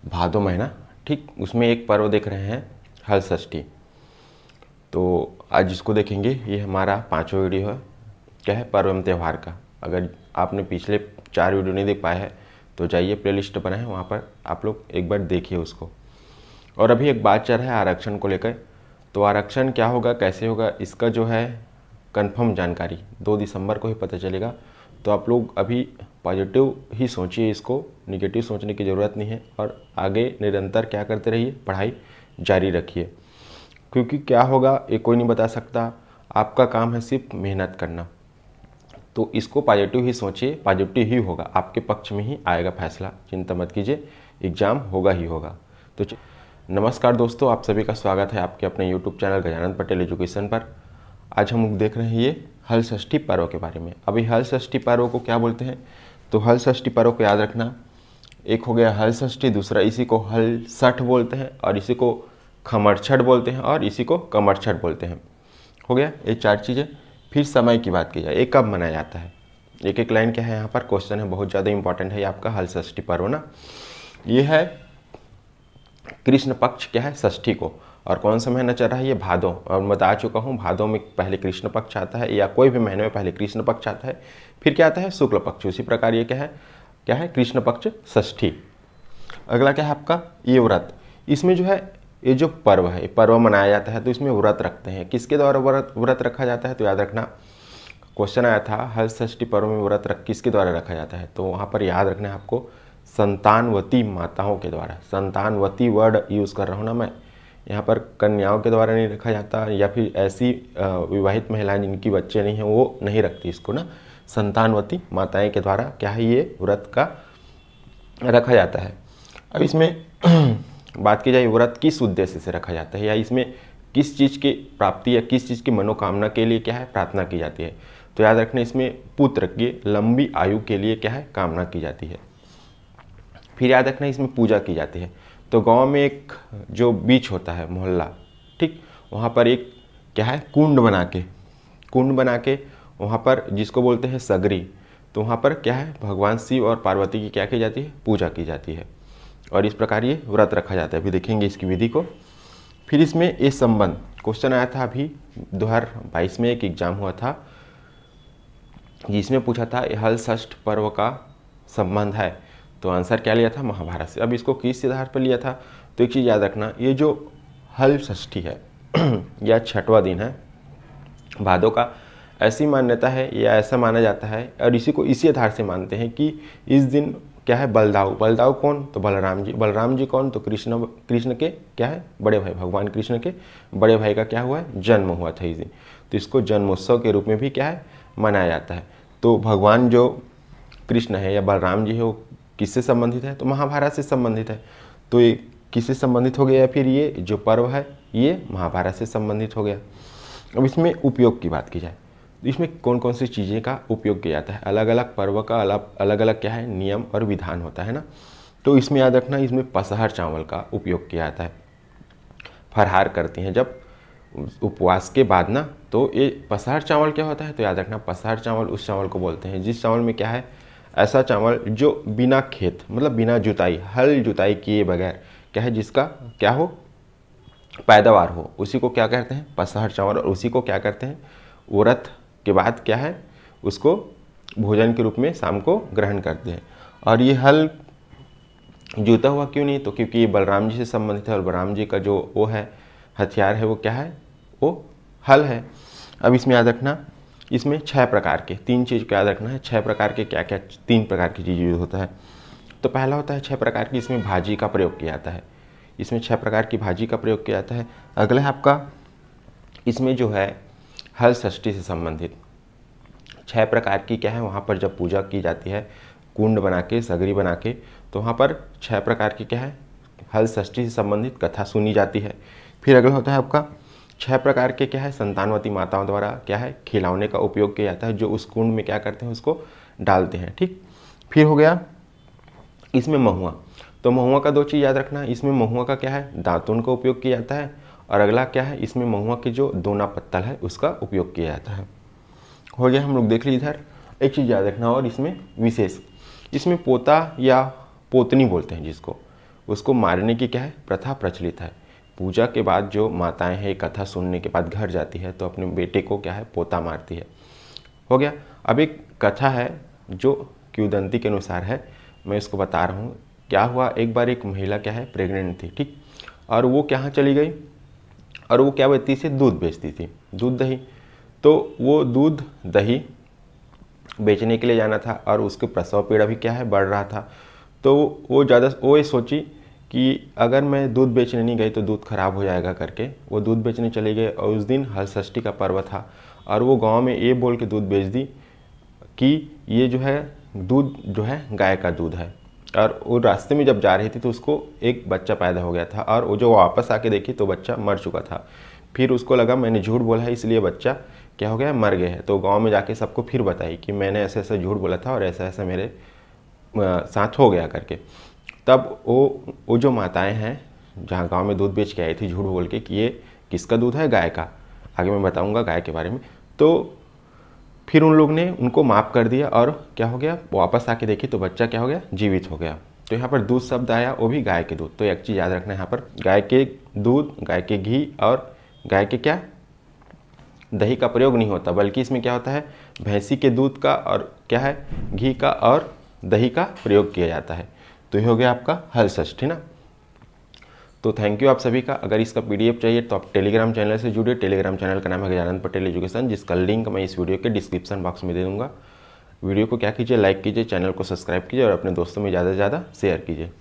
भादो महीना, ठीक उसमें एक पर्व देख रहे हैं हल षष्ठी। तो आज इसको देखेंगे। ये हमारा 5वां वीडियो है, क्या है, पर्व एवं त्यौहार का। अगर आपने पिछले 4 वीडियो नहीं देख पाए हैं तो जाइए, प्लेलिस्ट बना है वहाँ पर आप लोग एक बार देखिए उसको। और अभी एक बात चल रहा है आरक्षण को लेकर। तो आरक्षण क्या होगा, कैसे होगा, इसका जो है कंफर्म जानकारी 2 दिसंबर को ही पता चलेगा। तो आप लोग अभी पॉजिटिव ही सोचिए, इसको निगेटिव सोचने की ज़रूरत नहीं है। और आगे निरंतर क्या करते रहिए, पढ़ाई जारी रखिए, क्योंकि क्या होगा ये कोई नहीं बता सकता। आपका काम है सिर्फ मेहनत करना। तो इसको पॉजिटिव ही सोचिए, पॉजिटिव ही होगा, आपके पक्ष में ही आएगा फैसला। चिंता मत कीजिए, एग्ज़ाम होगा ही होगा। तो नमस्कार दोस्तों, आप सभी का स्वागत है आपके अपने YouTube channel Gajanand Patel education पर। आज हम लोग देख रहे हैं ये हल षष्ठी पर्व के बारे में। अभी हल षष्ठी पर्व को क्या बोलते हैं, तो हल षष्ठी पर्व को याद रखना। एक हो गया हल षष्ठी, दूसरा इसी को हल छठ बोलते हैं, और इसी को खमर छठ बोलते हैं, और इसी को कमर छठ बोलते हैं। हो गया ये 4 चीज़ें। फिर समय की बात की जाए, ये कब मनाया जाता है, एक एक लाइन क्या है यहाँ पर क्वेश्चन है, बहुत ज़्यादा इंपॉर्टेंट है ये आपका हल षष्ठी पर्व ना। ये है कृष्ण पक्ष क्या है षष्ठी को, और कौन सा महीना चल रहा है, ये भादो। और मैं बता चुका हूँ भादो में पहले कृष्ण पक्ष आता है, या कोई भी महीने में पहले कृष्ण पक्ष आता है, फिर क्या आता है शुक्ल पक्ष। उसी प्रकार ये क्या है कृष्ण पक्ष षष्ठी। अगला क्या है आपका ये व्रत। इसमें जो है ये जो पर्व है, ये पर्व मनाया जाता है, तो इसमें व्रत रखते हैं। किसके द्वारा व्रत रखा जाता है, तो याद रखना क्वेश्चन आया था हल षष्ठी पर्व में व्रत किसके द्वारा रखा जाता है, तो वहाँ पर याद रखना है आपको संतानवती माताओं के द्वारा। संतानवती वर्ड यूज़ कर रहा हूँ ना मैं, यहाँ पर कन्याओं के द्वारा नहीं रखा जाता, या फिर ऐसी विवाहित महिलाएं जिनकी बच्चे नहीं हैं वो नहीं रखती इसको ना। संतानवती माताएं के द्वारा क्या है ये व्रत का रखा जाता है। अब इसमें बात की जाए व्रत किस उद्देश्य से रखा जाता है, या इसमें किस चीज़ की प्राप्ति या किस चीज़ की मनोकामना के लिए क्या है प्रार्थना की जाती है, तो याद रखना इसमें पुत्र की लंबी आयु के लिए क्या है कामना की जाती है। फिर याद रखना इसमें पूजा की जाती है। तो गांव में एक जो बीच होता है मोहल्ला, ठीक वहाँ पर एक क्या है कुंड बना के वहाँ पर जिसको बोलते हैं सगरी, तो वहाँ पर क्या है भगवान शिव और पार्वती की क्या की जाती है पूजा की जाती है, और इस प्रकार ये व्रत रखा जाता है। अभी देखेंगे इसकी विधि को। फिर इसमें ये संबंध क्वेश्चन आया था अभी 2022 में, एक एग्जाम हुआ था जिसमें पूछा था हल षष्ठ पर्व का संबंध है, तो आंसर क्या लिया था महाभारत से। अब इसको किस आधार पर लिया था, तो एक चीज़ याद रखना, ये जो हल षष्ठी है या 6वां दिन है भादो का, ऐसी मान्यता है या ऐसा माना जाता है, और इसी को इसी आधार से मानते हैं कि इस दिन क्या है बलदाऊ कौन, तो बलराम जी कौन, तो कृष्ण के क्या है बड़े भाई, भगवान कृष्ण के बड़े भाई का क्या हुआ है जन्म हुआ था इस दिन। तो इसको जन्मोत्सव के रूप में भी क्या है मनाया जाता है। तो भगवान जो कृष्ण है या बलराम जी है वो किससे संबंधित है, तो महाभारत से संबंधित है। तो ये किससे संबंधित हो गया, या फिर ये जो पर्व है ये महाभारत से संबंधित हो गया। अब इसमें उपयोग की बात की जाए, इसमें कौन कौन सी चीज़ें का उपयोग किया जाता है, अलग अलग पर्व का अलग अलग क्या है नियम और विधान होता है ना। तो इसमें याद रखना इसमें पसहर चावल का उपयोग किया जाता है। फरहार करते हैं जब उपवास के बाद ना, तो ये पसहर चावल क्या होता है, तो याद रखना पसहर चावल उस चावल को बोलते हैं जिस चावल में क्या है ऐसा चावल जो बिना खेत मतलब बिना जुताई हल जुताई किए बगैर क्या है जिसका क्या हो पैदावार हो, उसी को क्या कहते हैं पसहर चावल। और उसी को क्या करते हैं व्रत के बाद क्या है उसको भोजन के रूप में शाम को ग्रहण करते हैं। और ये हल जूता हुआ क्यों नहीं, तो क्योंकि ये बलराम जी से संबंधित है, और बलराम जी का जो वो है हथियार है वो क्या है वो हल है। अब इसमें याद रखना इसमें 6 प्रकार के 3 चीज़ को याद रखना है। 6 प्रकार के क्या क्या 3 प्रकार की चीज़ यूज होता है। तो पहला होता है 6 प्रकार की इसमें भाजी का प्रयोग किया जाता है, इसमें 6 प्रकार की भाजी का प्रयोग किया जाता है। अगला है आपका इसमें जो है हल षष्ठी से संबंधित 6 प्रकार की क्या है वहाँ पर जब पूजा की जाती है कुंड बना के सगरी बना के, तो वहाँ पर 6 प्रकार की क्या है हल षष्ठी से संबंधित कथा सुनी जाती है। फिर अगला होता है आपका 6 प्रकार के क्या है संतानवती माताओं द्वारा क्या है खिलौने का उपयोग किया जाता है, जो उस कुंड में क्या करते हैं उसको डालते हैं, ठीक। फिर हो गया इसमें महुआ, तो महुआ का 2 चीज़ याद रखना, इसमें महुआ का क्या है दातुन का उपयोग किया जाता है, और अगला क्या है इसमें महुआ की जो दोना पत्तल है उसका उपयोग किया जाता है। हो गया हम लोग देख ली इधर। एक चीज़ याद रखना और इसमें विशेष, इसमें पोता या पोतनी बोलते हैं जिसको, उसको मारने की क्या है प्रथा प्रचलित है। पूजा के बाद जो माताएं हैं कथा सुनने के बाद घर जाती है तो अपने बेटे को क्या है पोता मारती है। हो गया। अब एक कथा है जो किंवदंती के अनुसार है, मैं इसको बता रहा हूँ। क्या हुआ, एक बार एक महिला क्या है प्रेग्नेंट थी, ठीक, और वो कहाँ चली गई, और वो क्या बेचती थी, दूध बेचती थी, दूध दही। तो वो दूध दही बेचने के लिए जाना था और उसके प्रसव पीड़ा भी क्या है बढ़ रहा था। तो वो ये सोची कि अगर मैं दूध बेचने नहीं गई तो दूध खराब हो जाएगा करके वो दूध बेचने चले गए। और उस दिन हल षष्ठी का पर्व था और वो गांव में ये बोल के दूध बेच दी कि ये जो है दूध जो है गाय का दूध है। और वो रास्ते में जब जा रही थी तो उसको एक बच्चा पैदा हो गया था और वो जो वापस आके देखी तो बच्चा मर चुका था। फिर उसको लगा मैंने झूठ बोला है इसलिए बच्चा क्या हो गया, मर गया है। तो गांव में जाके सबको फिर बताई कि मैंने ऐसे ऐसे झूठ बोला था और ऐसा ऐसा मेरे साथ हो गया करके। तब वो जो माताएं हैं जहाँ गांव में दूध बेच के आई थी झूठ बोल के कि ये किसका दूध है, गाय का, आगे मैं बताऊंगा गाय के बारे में। तो फिर उन लोग ने उनको माफ़ कर दिया और क्या हो गया, वापस आके देखी तो बच्चा क्या हो गया, जीवित हो गया। तो यहाँ पर दूध शब्द आया, वो भी गाय के दूध। तो एक चीज़ याद रखना है यहाँ पर, गाय के दूध, गाय के घी और गाय के क्या दही का प्रयोग नहीं होता, बल्कि इसमें क्या होता है भैंसी के दूध का और क्या है घी का और दही का प्रयोग किया जाता है। तो ये हो गया आपका हल षष्ठी ना। तो थैंक यू आप सभी का। अगर इसका पीडीएफ चाहिए तो आप टेलीग्राम चैनल से जुड़िए। टेलीग्राम चैनल का नाम है गजानंद पटेल एजुकेशन, जिसका लिंक मैं इस वीडियो के डिस्क्रिप्शन बॉक्स में दे दूंगा। वीडियो को क्या कीजिए, लाइक कीजिए, चैनल को सब्सक्राइब कीजिए और अपने दोस्तों में ज़्यादा से ज़्यादा शेयर कीजिए।